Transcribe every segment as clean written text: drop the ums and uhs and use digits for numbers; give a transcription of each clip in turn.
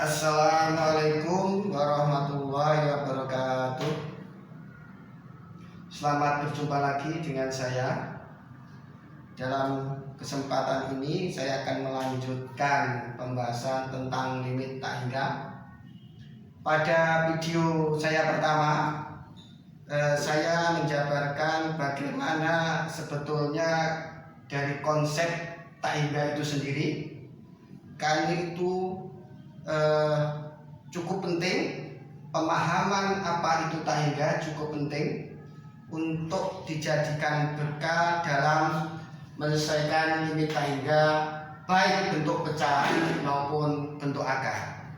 Assalamualaikum warahmatullahi wabarakatuh. Selamat berjumpa lagi dengan saya. Dalam kesempatan ini saya akan melanjutkan pembahasan tentang limit tak hingga. Pada video saya pertama, saya menjabarkan bagaimana sebetulnya dari konsep tak hingga itu sendiri. Kali itu cukup penting, pemahaman apa itu tak hingga cukup penting untuk dijadikan bekal dalam menyelesaikan limit tak hingga, baik bentuk pecahan maupun bentuk akar.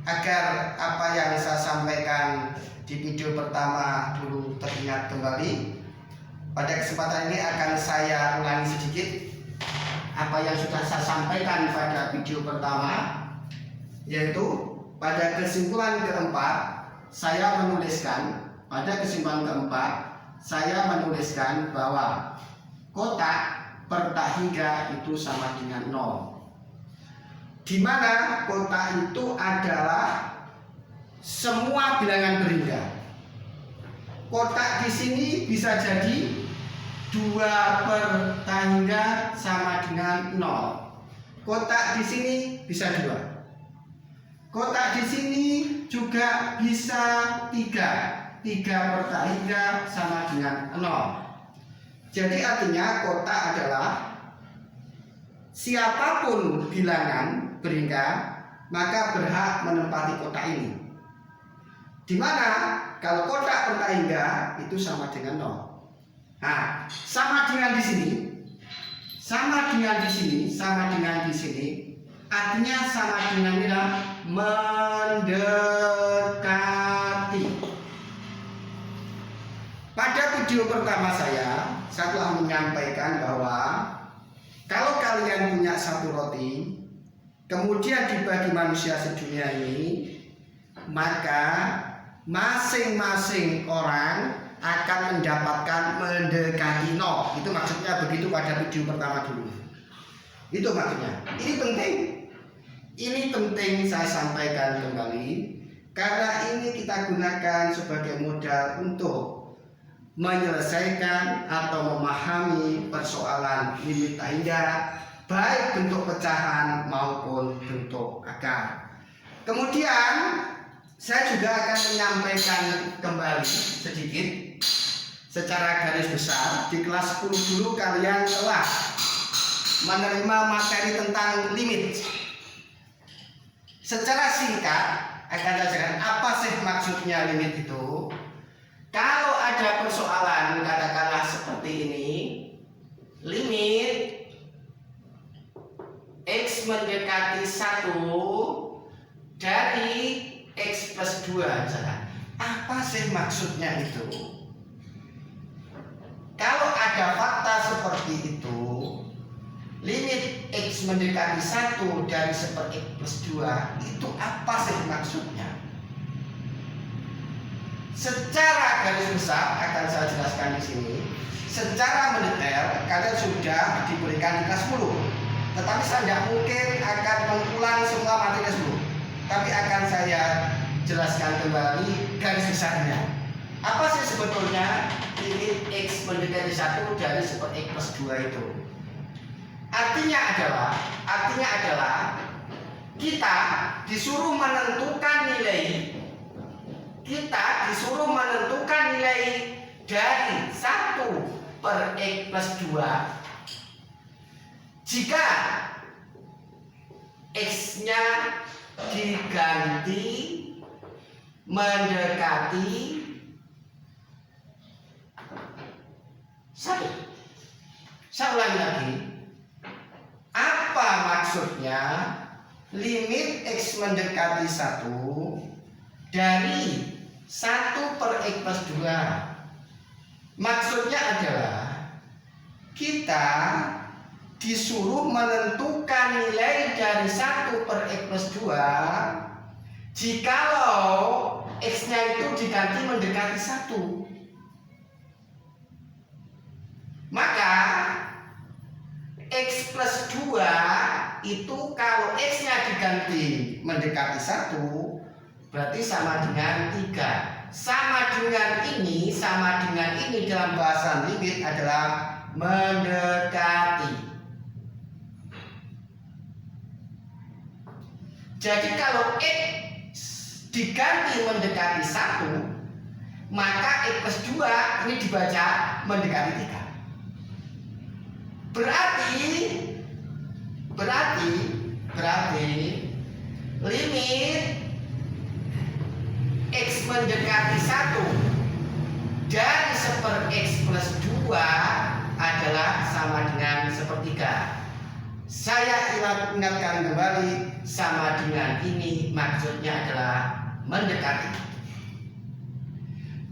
Agar apa yang saya sampaikan di video pertama dulu teringat kembali, pada kesempatan ini akan saya ulangi sedikit apa yang sudah saya sampaikan pada video pertama, yaitu pada kesimpulan keempat saya menuliskan bahwa kotak per tak hingga itu sama dengan 0, di mana kotak itu adalah semua bilangan berhingga. Kotak di sini bisa jadi 2 per tak hingga sama dengan 0. Kotak di sini bisa 2. Kotak di sini juga bisa 3 per tak hingga sama dengan 0. Jadi artinya kotak adalah siapapun bilangan berhingga maka berhak menempati kotak ini. Dimana kalau kotak per tak hingga itu sama dengan 0. Nah, sama dengan di sini, artinya sama dengan mendekati. Pada video pertama saya telah menyampaikan bahwa kalau kalian punya satu roti, kemudian dibagi manusia sedunia ini, maka masing-masing orang akan mendapatkan mendekati 0. Itu maksudnya begitu pada video pertama dulu. Itu maksudnya. Ini penting saya sampaikan kembali, karena ini kita gunakan sebagai modal untuk menyelesaikan atau memahami persoalan limit tak hingga, baik bentuk pecahan maupun bentuk akar. Kemudian saya juga akan menyampaikan kembali sedikit secara garis besar. Di kelas 10 dulu kalian telah menerima materi tentang limit. Secara singkat akan saya jelaskan apa sih maksudnya limit itu. Kalau ada persoalan katakanlah seperti ini, limit X mendekati 1 dari X plus 2 misalkan. Apa sih maksudnya itu? Kalau ada fakta seperti itu, limit X mendekati 1 dari 1 X plus 2, itu apa sih maksudnya? Secara garis besar akan saya jelaskan di sini. Secara mendetail kalian sudah diberikan di kelas 10. Tetapi saya tidak mungkin akan mengulang semua materi kelas 10. Tapi akan saya jelaskan kembali garis besarnya. Apa sih sebetulnya limit X mendekati 1 dari 1 X plus 2 itu? Artinya adalah kita disuruh menentukan nilai dari 1 per X plus 2 jika X-nya diganti mendekati 1. Saya ulangi lagi. Apa maksudnya limit X mendekati 1 dari 1 per X plus 2? Maksudnya adalah kita disuruh menentukan nilai dari 1 per X plus 2 jikalau X-nya itu diganti mendekati 1. Maka X plus 2 itu kalau X-nya diganti mendekati 1 berarti sama dengan 3. Sama dengan ini dalam bahasa limit adalah mendekati. Jadi kalau X diganti mendekati 1, maka X plus 2 ini dibaca mendekati 3. Berarti limit X mendekati 1 dari 1/X plus 2 adalah sama dengan 1/3. Saya ingatkan kembali, sama dengan ini maksudnya adalah mendekati.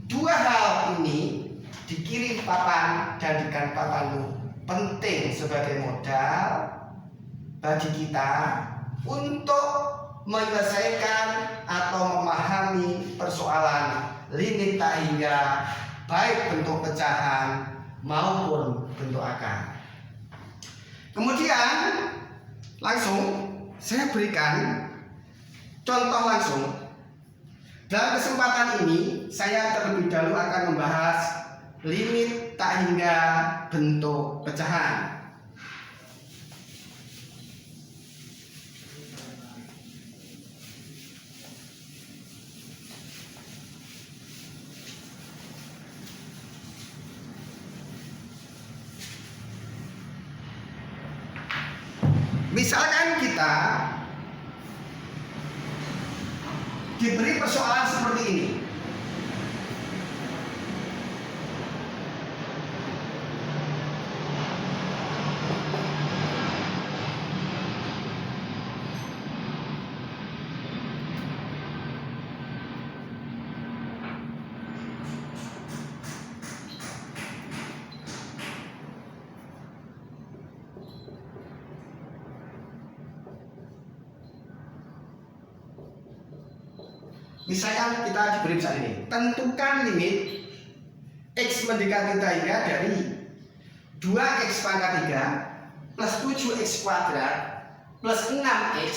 Dua hal ini dikirim papan dan jadikan papanmu penting sebagai modal bagi kita untuk menyelesaikan atau memahami persoalan limit tak hingga, baik bentuk pecahan maupun bentuk akar. Kemudian langsung saya berikan contoh langsung. Dalam kesempatan ini saya terlebih dahulu akan membahas limit tak hingga bentuk pecahan. Misalkan kita diberi persoalan seperti ini. Misalkan kita diberi misalnya ini, tentukan limit X mendekati hingga dari 2x pangkat 3 plus 7x kuadrat plus 6x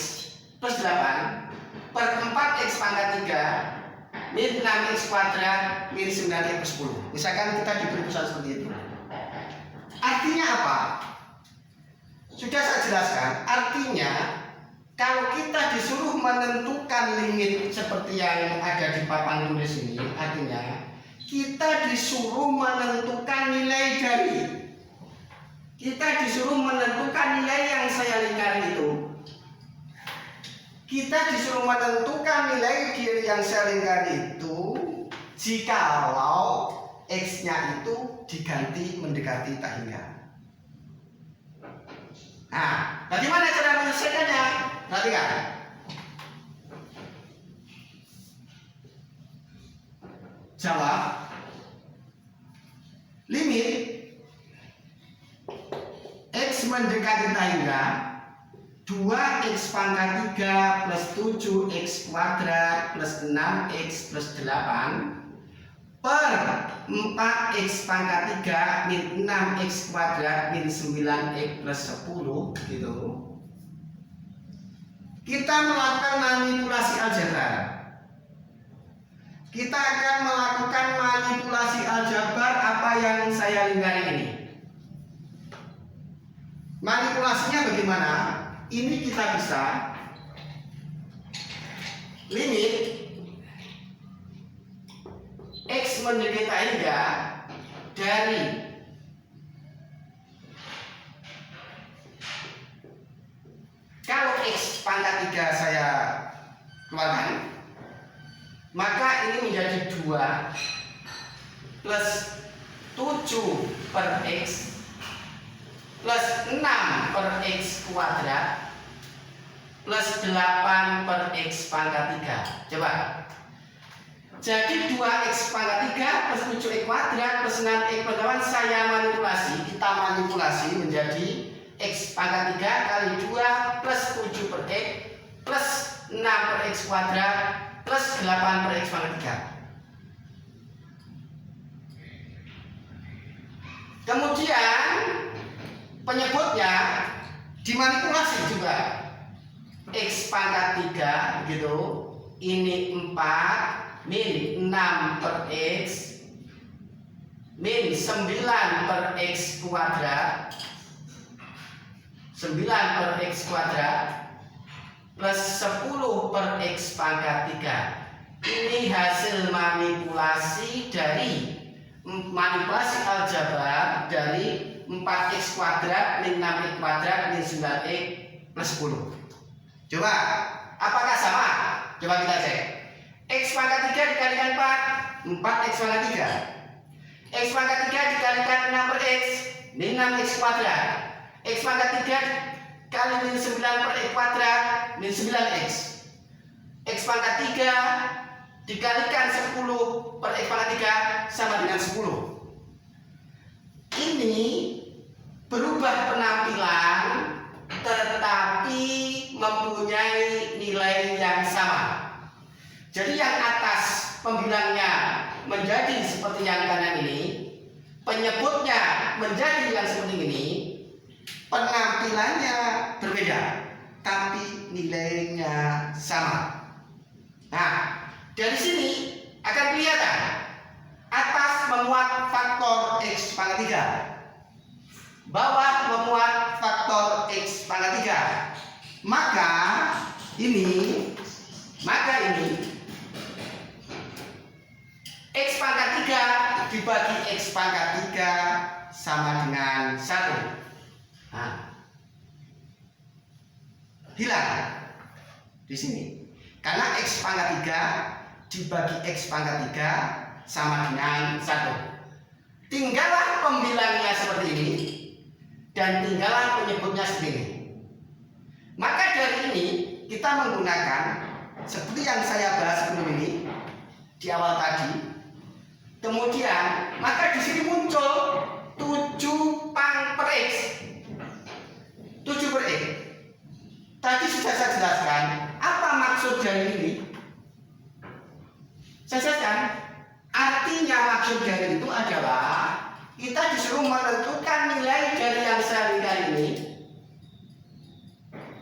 plus 8 per 4x pangkat 3 min 6x kuadrat min 9x plus 10. Misalkan kita diberi persoalan seperti itu. Artinya apa? Sudah saya jelaskan. Artinya kalau kita disuruh menentukan limit seperti yang ada di papan tulis ini, artinya kita disuruh menentukan nilai dari, kita disuruh menentukan nilai yang saya lingkari itu. Kita disuruh menentukan nilai yang saya lingkari itu jikalau X-nya itu diganti mendekati tak hingga. Nah, bagaimana cara menyelesaikannya? Perhatikan. Jawab. Limit X mendekati tak hingga 2x pangkat 3 plus 7x kuadrat plus 6x plus 8 per 4x pangkat 3 min 6x kuadrat min 9x plus 10 gitu. Kita melakukan manipulasi aljabar. Kita akan melakukan manipulasi aljabar apa yang saya lingkari ini. Manipulasinya bagaimana? Ini kita bisa limit X mendekati hingga dari kalau X pangkat 3 saya keluarkan, maka ini menjadi 2 plus 7 per X plus 6 per X kuadrat plus 8 per X pangkat 3. Coba. Jadi 2x pangkat 3 plus 7x kuadrat plus 6x plus 8 saya manipulasi. Kita manipulasi menjadi x pangkat 3 kali 2 plus 7 per x plus 6 per x kuadrat plus 8 per x pangkat 3. Kemudian penyebutnya dimanipulasi juga. X pangkat 3 gitu, ini 4 min 6 per X min 9 per X kuadrat, 9 per X kuadrat plus 10 per X pangkat 3. Ini hasil manipulasi dari manipulasi aljabar dari 4x kuadrat min 6x kuadrat min 9x plus 10. Coba, apakah sama? Coba kita cek. X pangkat 3 dikalikan 4, 4x pangkat 3. X pangkat 3 dikalikan 6 per X, min 6x kuadrat. X pangkat 3 kali min 9 per X kuadrat, min 9x. X pangkat 3 dikalikan 10 per X pangkat 3 sama dengan 10. Ini berubah penampilan tetapi mempunyai nilai yang sama. Jadi yang atas pembilangnya menjadi seperti yang kanan ini, penyebutnya menjadi yang seperti ini, penampilannya berbeda tapi nilainya sama. Nah, dari sini akan kelihatan atas memuat faktor X pangkat 3, bawah memuat faktor X pangkat 3. Maka ini X pangkat 3 dibagi X pangkat 3 sama dengan 1. Nah, hilang di sini. Karena X pangkat 3 dibagi X pangkat 3 sama dengan 1. Tinggallah pembilangnya seperti ini dan tinggallah penyebutnya seperti ini. Maka dari ini kita menggunakan seperti yang saya bahas sebelum ini di awal tadi. Kemudian maka di sini muncul 7 pang per X. 7 per X. Tadi sudah saya jelaskan apa maksud dari ini. Saya jelaskan artinya maksud dari itu adalah kita disuruh menentukan nilai dari yang saya ini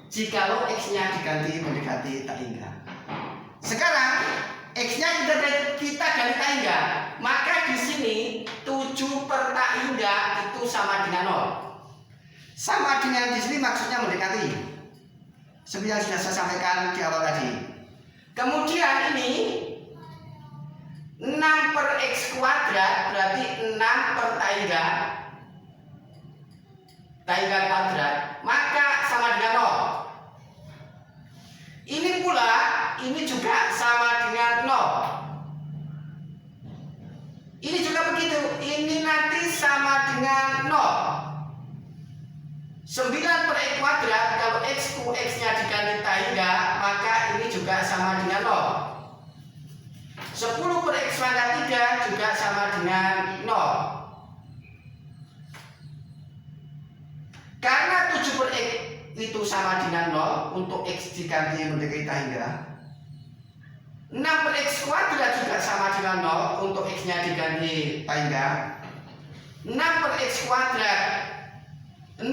jikalau X-nya diganti mendekati tak hingga. Sekarang X-nya kita ganti tak hingga, maka di sini 7 per tak hingga itu sama dengan 0. Sama dengan di sini maksudnya mendekati. Seperti yang sudah saya sampaikan di awal tadi. Kemudian ini 6 per X kuadrat berarti 6 per tak hingga kuadrat, maka sama dengan 0. Ini pula, ini juga sama dengan 0. Ini juga begitu, ini nanti sama dengan 0. 9 per X kuadrat, kalau X-nya diganti tak hingga, maka ini juga sama dengan 0. 10 per X pangkat 3 juga sama dengan 0. Karena 7 per X itu sama dengan 0 untuk X diganti mendekati tak hingga, 6 per X kuadrat juga sama dengan 0 untuk X-nya diganti tak hingga, 6 per X kuadrat 8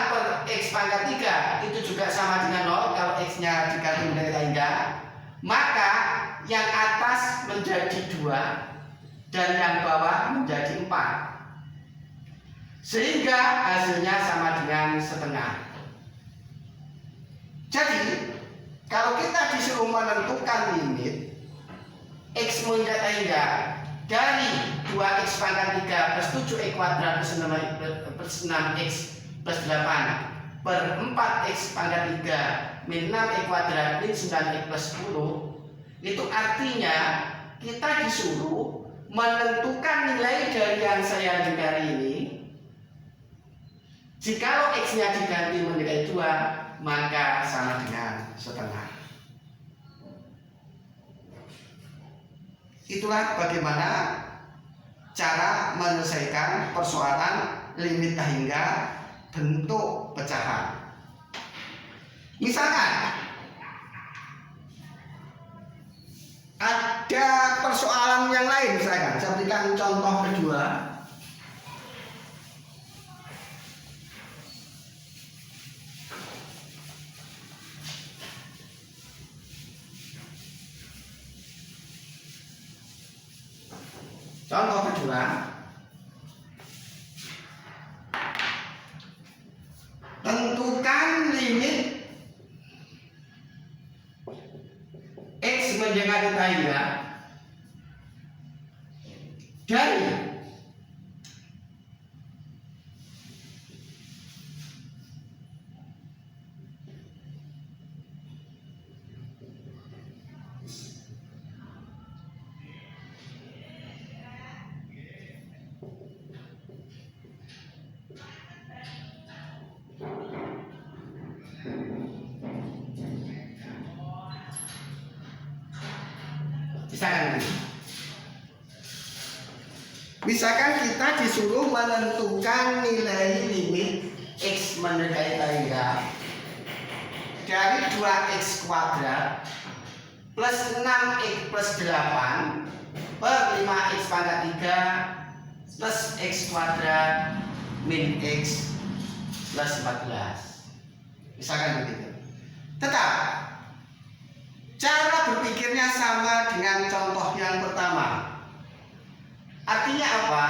per X pangkat 3 itu juga sama dengan 0 kalau X-nya diganti mendekati tak hingga. Maka yang atas menjadi 2 dan yang bawah menjadi 4, sehingga hasilnya sama dengan setengah. Jadi kalau kita disuruh menentukan limit X mendekati tak hingga dari 2x pangkat 3 plus 7x kuadrat plus 6x plus 8 per 4x pangkat 3 min 6x kuadrat min 9x plus 10, itu artinya kita disuruh menentukan nilai dari yang saya hindari ini. Jikalau X-nya diganti mendekati 2, maka sama dengan setengah. Itulah bagaimana cara menyelesaikan persoalan limit tak hingga bentuk pecahan. Misalkan ada persoalan yang lain, misalkan saya berikan contoh kedua. Contoh kedua, tentukan limit X mendekati tangga dari misalkan kita disuruh menentukan nilai limit X mendekati tangga dari 2x kuadrat plus 6x plus 8 per 5x pangkat 3 plus x kuadrat min x plus 14. Misalkan begitu. Tetap cara berpikirnya sama dengan contoh yang pertama. Artinya apa?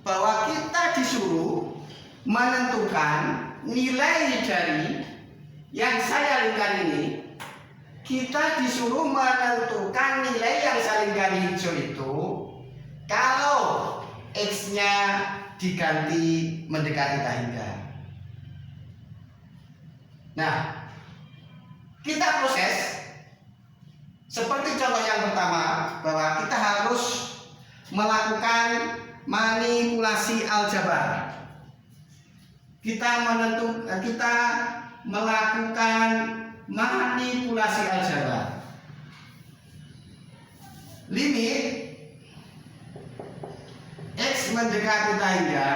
Bahwa kita disuruh menentukan nilai dari yang saya lingkar ini. Kita disuruh menentukan nilai yang saya lingkar hijau itu kalau X-nya diganti mendekati tangga. Nah, kita proses seperti contoh yang pertama, bahwa kita harus melakukan manipulasi aljabar. Kita melakukan manipulasi aljabar. Limit X mendekati tangga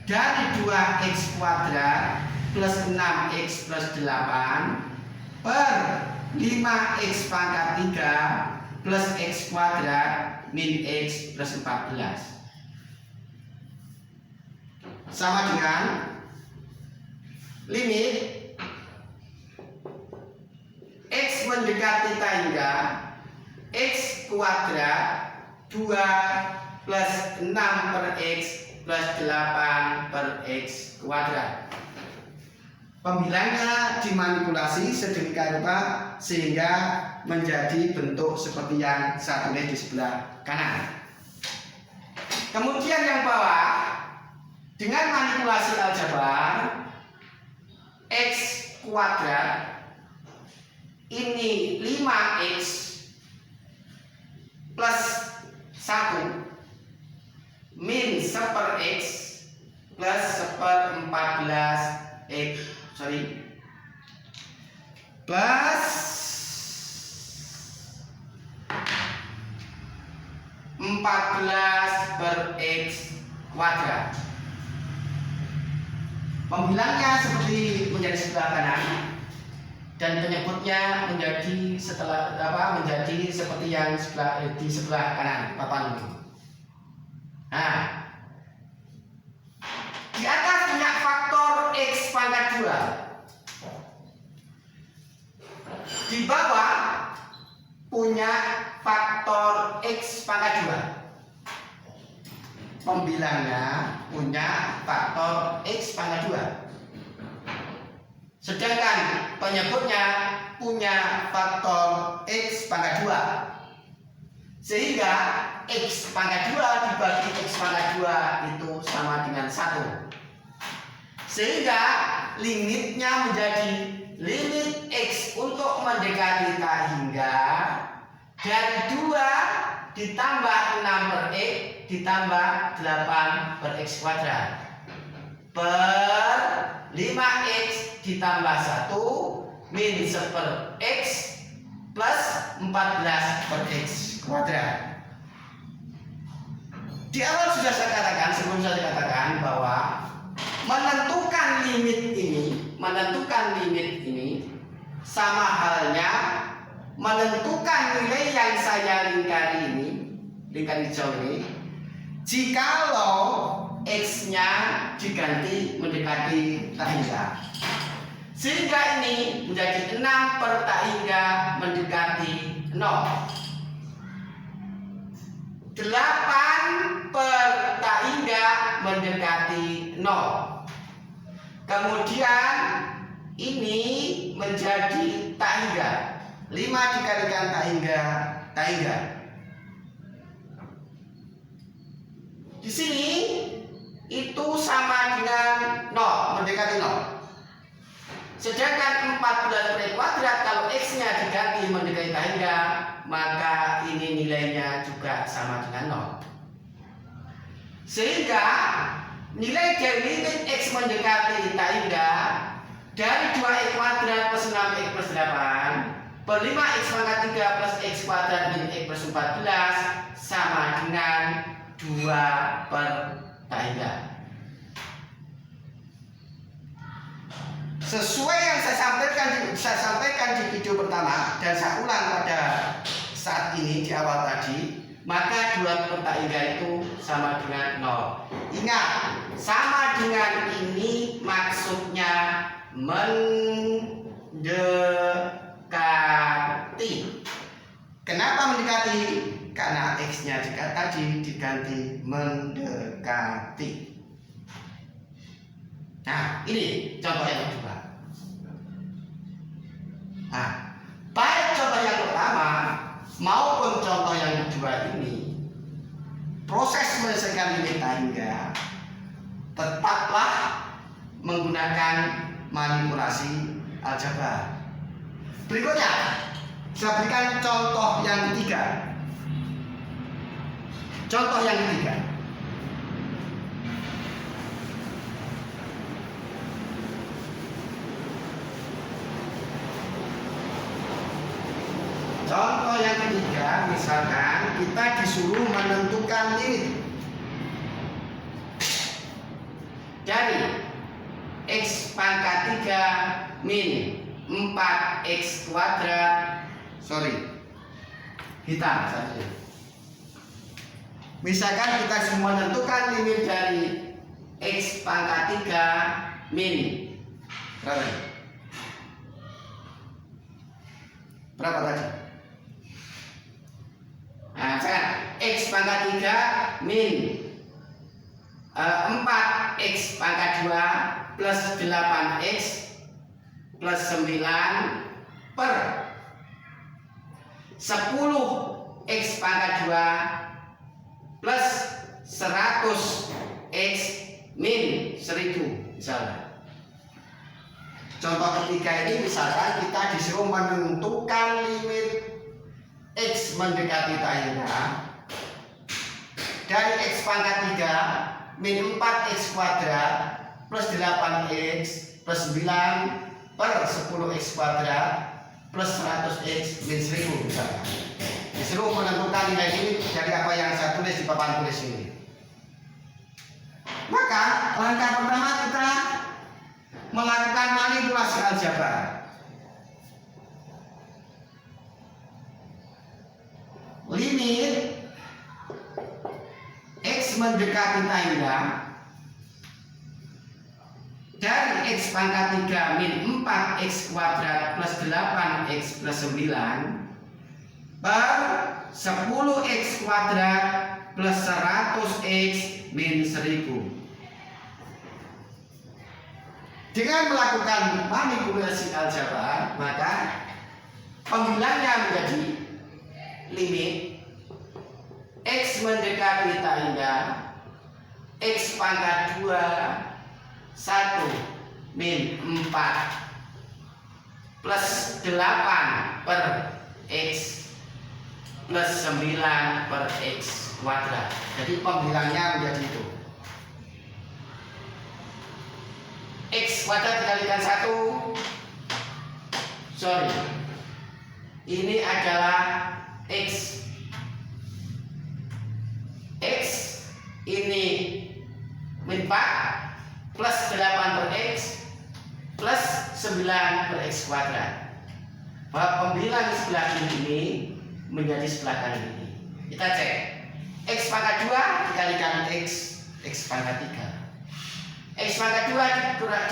dari 2x kuadrat plus 6x plus 8 per 5x pangkat 3 plus x kuadrat min x plus 14 sama dengan limit X mendekati tangga x kuadrat 2 plus 6 per x plus 8 per x kuadrat. Pembilangnya dimanipulasi sedemikian rupa sehingga menjadi bentuk seperti yang saya tulis di sebelah kanan. Kemudian yang bawah, dengan manipulasi aljabar x kuadrat ini 5x plus 1 min 1 per x plus 1 per 14 x plus 14 per x kuadrat. Pembilangnya seperti menjadi sebelah kanan dan penyebutnya menjadi menjadi seperti yang di sebelah kanan papan ini. Nah, di atas punya faktor x pangkat 2. Di bawah punya faktor x pangkat 2. Pembilangnya punya faktor x pangkat 2. Sedangkan penyebutnya punya faktor x pangkat 2. Sehingga x pangkat 2 dibagi x pangkat 2 itu sama dengan 1. Sehingga limitnya menjadi limit x untuk mendekati tangga dari 2 ditambah 6 per x ditambah 8 per x kuadrat per 5x ditambah 1 min 1 per x plus 14 per x kuadrat. Di awal sudah saya katakan, sebelum saya katakan bahwa menentukan limit ini sama halnya menentukan nilai yang saya lingkari ini, lingkar hijau ini, jikalau x-nya diganti mendekati tangga. Sehingga ini menjadi 6 per tangga mendekati 0. 8 per tak hingga mendekati 0. Kemudian ini menjadi tak hingga. 5 dikalikan tak hingga, tak hingga. Di sini itu sama dengan 0, mendekati 0. Sedangkan 14 per kuadrat kalau X-nya diganti mendekati tak hingga, maka ini nilainya juga sama dengan 0. Sehingga nilai dari limit X mendekati tak hingga dari 2x kuadrat plus 6x plus 8 per 5x pangkat 3 plus x kuadrat min x plus 14 sama dengan 2 per tak hingga. Sesuai yang saya sampaikan di video pertama dan saya ulang pada saat ini di awal tadi, maka 2 per tak hingga itu sama dengan 0. Ingat, sama dengan ini maksudnya mendekati. Kenapa mendekati? Karena X-nya tadi diganti mendekati. Nah, ini contoh yang kedua. Nah, baik contoh yang pertama maupun contoh yang kedua ini, proses menyelesaikan limit tak hingga tetaplah menggunakan manipulasi aljabar. Berikutnya, saya berikan contoh yang ketiga. Contoh yang ketiga. Contoh yang ketiga, misalkan kita disuruh menentukan limit dari X pangkat 3 min 4x kuadrat, hitam saja. Misalkan kita semua menentukan limit dari X pangkat 3 min berapa tadi? Nah, sekarang X pangkat 3 min 4x pangkat 2 plus 8x plus 9 per 10x pangkat 2 plus 100x min 1000 misalnya. Contoh ketiga ini misalkan kita disuruh menentukan limit X mendekati tak hingga dari X pangkat 3 min 4x kuadrat plus 8x plus 9 per 10x kuadrat plus 100x min 1000 misalnya. Disuruh menentukan nilai limit dari apa yang saya tulis di papan tulis ini. Maka langkah pertama kita melakukan manipulasi aljabar. Limit X mendekati tak hingga dari X pangkat 3 min 4x kuadrat plus 8x plus 9 per 10x kuadrat plus 100x min 1000. Dengan melakukan manipulasi aljabar, maka pembilangnya menjadi limit X mendekati tak hingga X pangkat 2 1 min 4 plus 8 per X plus 9 per X kuadrat. Jadi pembilangnya menjadi itu. X kuadrat dikalikan 1. Ini adalah X. X ini min 4 plus 8 per X plus 9 per X kuadrat. Bahwa pembilang sebelah kiri ini menjadi sebelah kanan ini. Kita cek. X pangkat 2 dikalikan X pangkat 3. X pangkat 2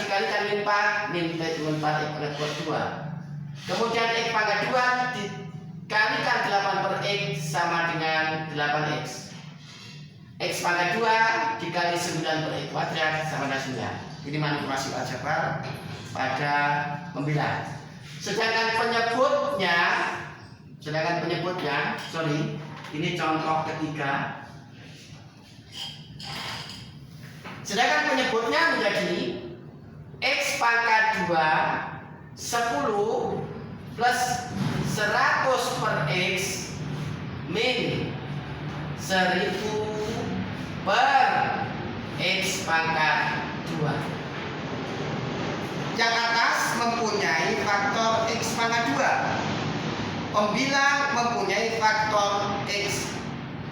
dikalikan min 4 min 4 X pangkat 2. Kemudian X pangkat 2 dikalikan 8 per X sama dengan 8X. X pangkat 2 dikali 9 per X kuadrat sama dengan 9. Ini manipulasi aljabar pada pembilang. Sedangkan penyebutnya, ini contoh ketiga. Sedangkan penyebutnya menjadi X pangkat 2 10 plus 100 per X min 1000 per X pangkat 2. Yang atas mempunyai faktor X pangkat 2. Pembilang mempunyai faktor X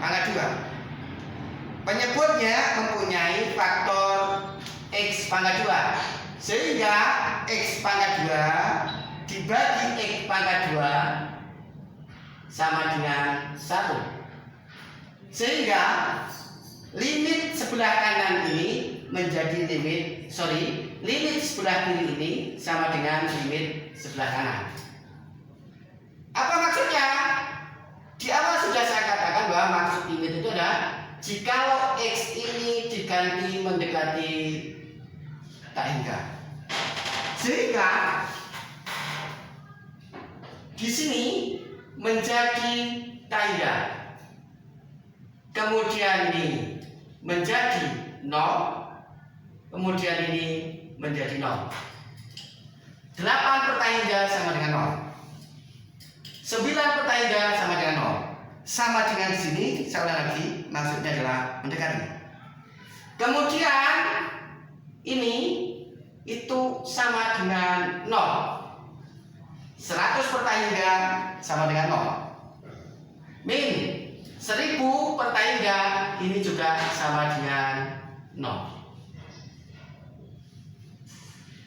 pangkat 2. Penyebutnya mempunyai faktor X pangkat 2. Sehingga X pangkat 2 dibagi X pangkat 2 sama dengan 1. Sehingga limit sebelah kanan ini menjadi limit sebelah kiri ini sama dengan limit sebelah kanan. Apa maksudnya? Di awal sudah saya katakan bahwa maksud limit itu adalah jikalau X ini diganti mendekati tak hingga. Sehingga di sini menjadi tak hingga. Kemudian ini menjadi 0, kemudian ini menjadi 0. 8 per tangga sama dengan 0. 9 per tangga sama dengan 0. Sama dengan di sini, saya ulang lagi, maksudnya adalah mendekati. Kemudian ini itu sama dengan 0. 100 per tangga sama dengan 0. Min 1000 per tangga ini juga sama dengan 0.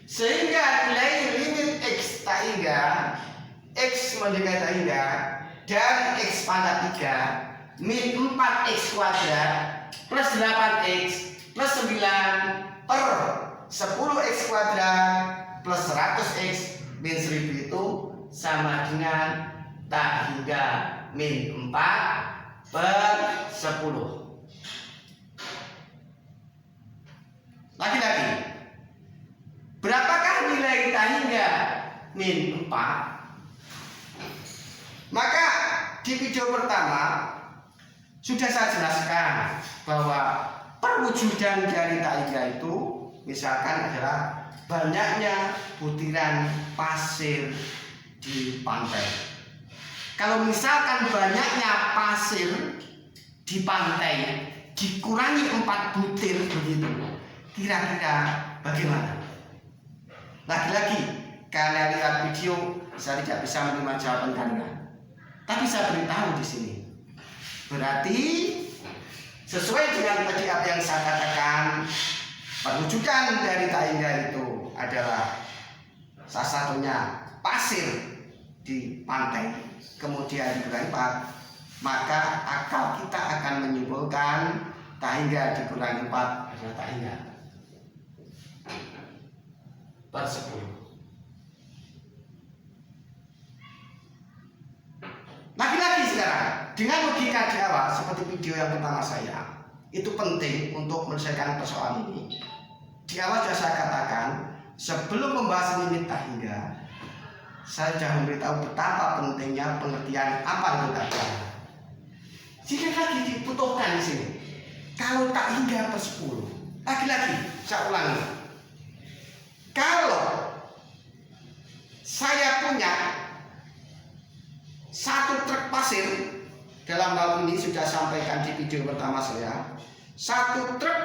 Sehingga nilai limit X tangga X mendekati tangga dari X pangkat 3 min 4X kuadrat plus 8X plus 9 per 10X kuadrat plus 100X min 1000 itu sama dengan tak hingga min 4 per 10. Lagi-lagi, berapakah nilai tak hingga min 4? Maka di video pertama sudah saya jelaskan bahwa perwujudan dari tak hingga itu misalkan adalah banyaknya butiran pasir di pantai. Kalau misalkan banyaknya pasir di pantai dikurangi 4 butir begitu, kira-kira bagaimana? Lagi-lagi kalian lihat video, saya tidak bisa menerima jawaban kalian. Tapi saya beritahu di sini. Berarti sesuai dengan tadi apa yang saya katakan, perwujudan dari tak hingga itu adalah salah satunya pasir di pantai, kemudian dikurangi 4, maka akal kita akan menyimpulkan tak hingga dikurangi 4 adalah tak hingga per 10. Lagi-lagi sekarang dengan logika di awal seperti video yang pertama saya, itu penting untuk menyelesaikan persoalan ini. Di awal sudah saya katakan sebelum membahas limit tak hingga, saya sudah memberitahu betapa pentingnya pengertian apa itu tak hingga. Jika lagi dibutuhkan di sini, kalau tak hingga per 10, lagi-lagi saya ulangi, kalau saya punya 1 truk pasir, dalam hal ini sudah sampaikan di video pertama saya, 1 truk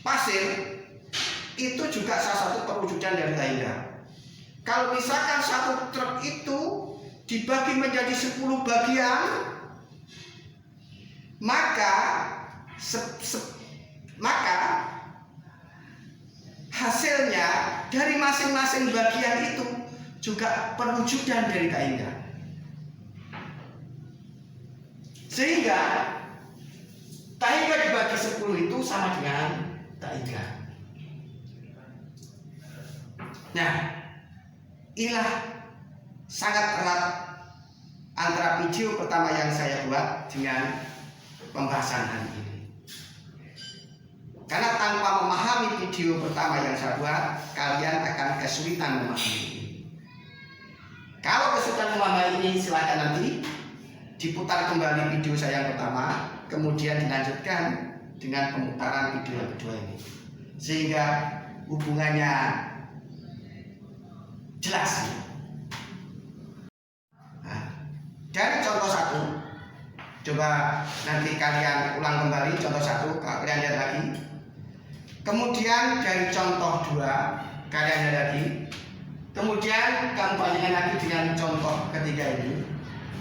pasir itu juga salah satu perwujudan dari tak hingga. Kalau misalkan 1 truk itu dibagi menjadi 10 bagian, maka hasilnya dari masing-masing bagian itu juga perwujudan dari tak hingga. Sehingga tak hingga dibagi 10 itu sama dengan tak hingga. Nah, inilah sangat erat antara video pertama yang saya buat dengan pembahasan hari ini. Karena tanpa memahami video pertama yang saya buat, kalian akan kesulitan memahami ini. Kalau kesulitan memahami ini, silakan nanti diputar kembali video saya yang pertama, kemudian dilanjutkan dengan pemutaran video yang kedua ini, sehingga hubungannya jelas. Nah, dari contoh satu, coba nanti kalian ulang kembali contoh satu, kalian lihat lagi. Kemudian dari contoh dua, kalian lihat lagi. Kemudian kamu bandingkan lagi dengan contoh ketiga ini.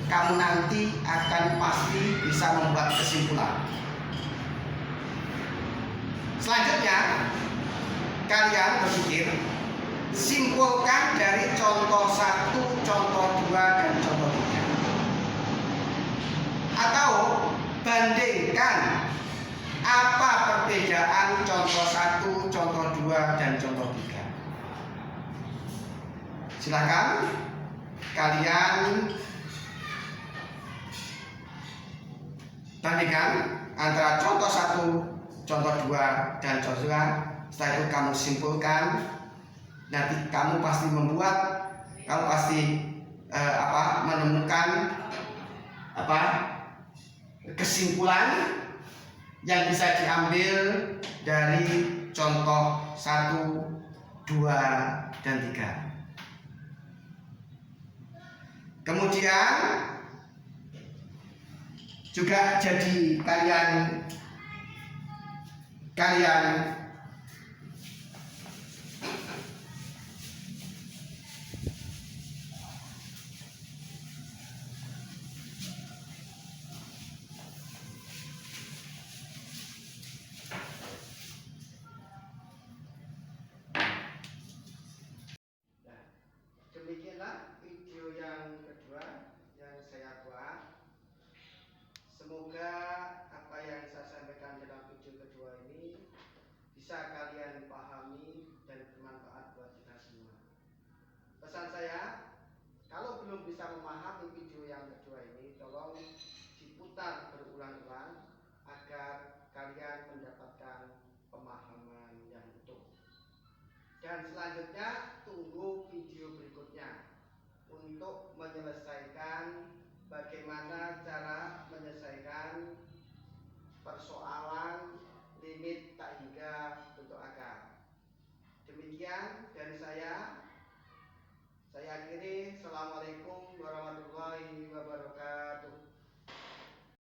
Kamu nanti akan pasti bisa membuat kesimpulan. Selanjutnya, kalian berpikir, simpulkan dari contoh satu, contoh dua, dan contoh tiga. Atau bandingkan apa perbedaan contoh satu, contoh dua, dan contoh tiga. Silakan kalian bandingkan antara contoh satu, contoh dua, dan contoh dua. Setelah itu kamu simpulkan. Nanti kamu pasti menemukan kesimpulan yang bisa diambil dari contoh satu, dua, dan tiga. Kemudian juga jadi kalian demikianlah video yang kedua yang saya buat. Semoga apa yang saya sampaikan dalam video kedua ini bisa kalian pahami dan bermanfaat buat kita semua. Pesan saya, kalau belum bisa memahami video yang kedua ini, tolong diputar berulang-ulang agar kalian mendapatkan pemahaman yang utuh. Dan selanjutnya tunggu video berikutnya untuk menyelesaikan bagaimana cara menyelesaikan persoalan limit tak hingga bentuk akar. Demikian dari saya.